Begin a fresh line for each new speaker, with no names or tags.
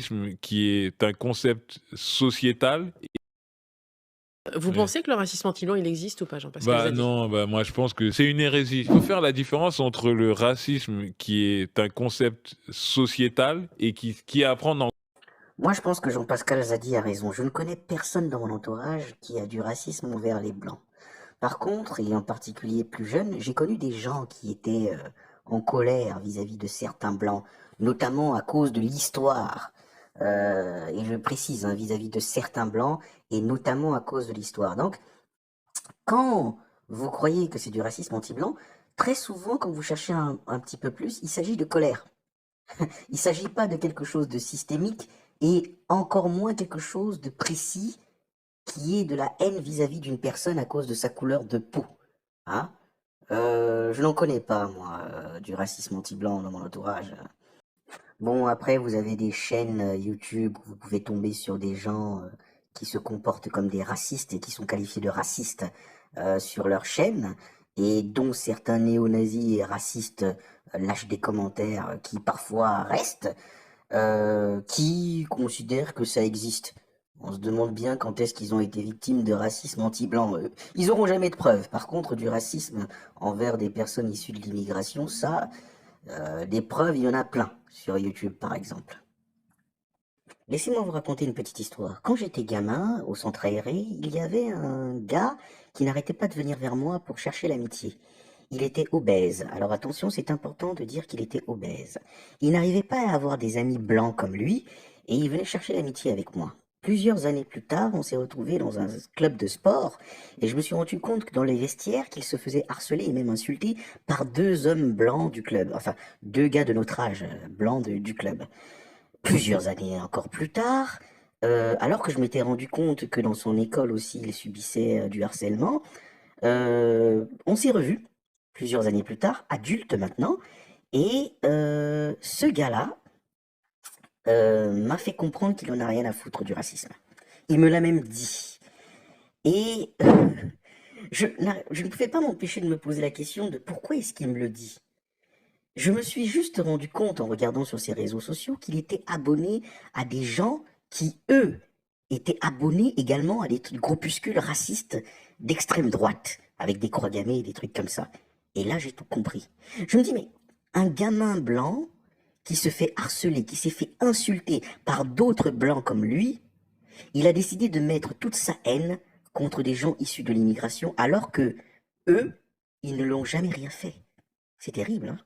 racisme qui est un concept sociétal.
Vous
Ouais.
pensez que le racisme anti-blanc, il existe ou pas, Jean-Pascal
Bah
Zadi?
non, bah moi je pense que c'est une hérésie. Il faut faire la différence entre le racisme qui est un concept sociétal et qui est à prendre en...
Moi, je pense que Jean-Pascal Zadi a raison. Je ne connais personne dans mon entourage qui a du racisme envers les Blancs. Par contre, et en particulier plus jeune, j'ai connu des gens qui étaient en colère vis-à-vis de certains Blancs, notamment à cause de l'histoire. Et je précise, hein, vis-à-vis de certains Blancs, et notamment à cause de l'histoire. Donc, quand vous croyez que c'est du racisme anti-blanc, très souvent, quand vous cherchez un petit peu plus, il s'agit de colère. Il ne s'agit pas de quelque chose de systémique et encore moins quelque chose de précis qui est de la haine vis-à-vis d'une personne à cause de sa couleur de peau. Hein. Je n'en connais pas, moi, du racisme anti-blanc dans mon entourage. Bon, après, vous avez des chaînes YouTube où vous pouvez tomber sur des gens qui se comportent comme des racistes et qui sont qualifiés de racistes sur leur chaîne, et dont certains néo-nazis et racistes lâchent des commentaires qui parfois restent, qui considèrent que ça existe. On se demande bien quand est-ce qu'ils ont été victimes de racisme anti-blanc. Ils auront jamais de preuves. Par contre, du racisme envers des personnes issues de l'immigration, ça, des preuves, il y en a plein, sur YouTube par exemple. Laissez-moi vous raconter une petite histoire. Quand j'étais gamin, au centre aéré, il y avait un gars qui n'arrêtait pas de venir vers moi pour chercher l'amitié. Il était obèse. Alors attention, c'est important de dire qu'il était obèse. Il n'arrivait pas à avoir des amis blancs comme lui, et il venait chercher l'amitié avec moi. Plusieurs années plus tard, on s'est retrouvés dans un club de sport, et je me suis rendu compte que dans les vestiaires, qu'il se faisait harceler et même insulter par deux hommes blancs du club. Enfin, deux gars de notre âge, blancs du club. Plusieurs années encore plus tard, alors que je m'étais rendu compte que dans son école aussi, il subissait du harcèlement, on s'est revus, plusieurs années plus tard, adulte maintenant, et ce gars-là m'a fait comprendre qu'il en a rien à foutre du racisme. Il me l'a même dit. Et je ne pouvais pas m'empêcher de me poser la question de pourquoi est-ce qu'il me le dit. Je me suis juste rendu compte en regardant sur ses réseaux sociaux qu'il était abonné à des gens qui, eux, étaient abonnés également à des groupuscules racistes d'extrême droite, avec des croix gammées et des trucs comme ça. Et là, j'ai tout compris. Je me dis, mais un gamin blanc qui se fait harceler, qui s'est fait insulter par d'autres blancs comme lui, il a décidé de mettre toute sa haine contre des gens issus de l'immigration, alors que eux, ils ne l'ont jamais rien fait. C'est terrible, hein?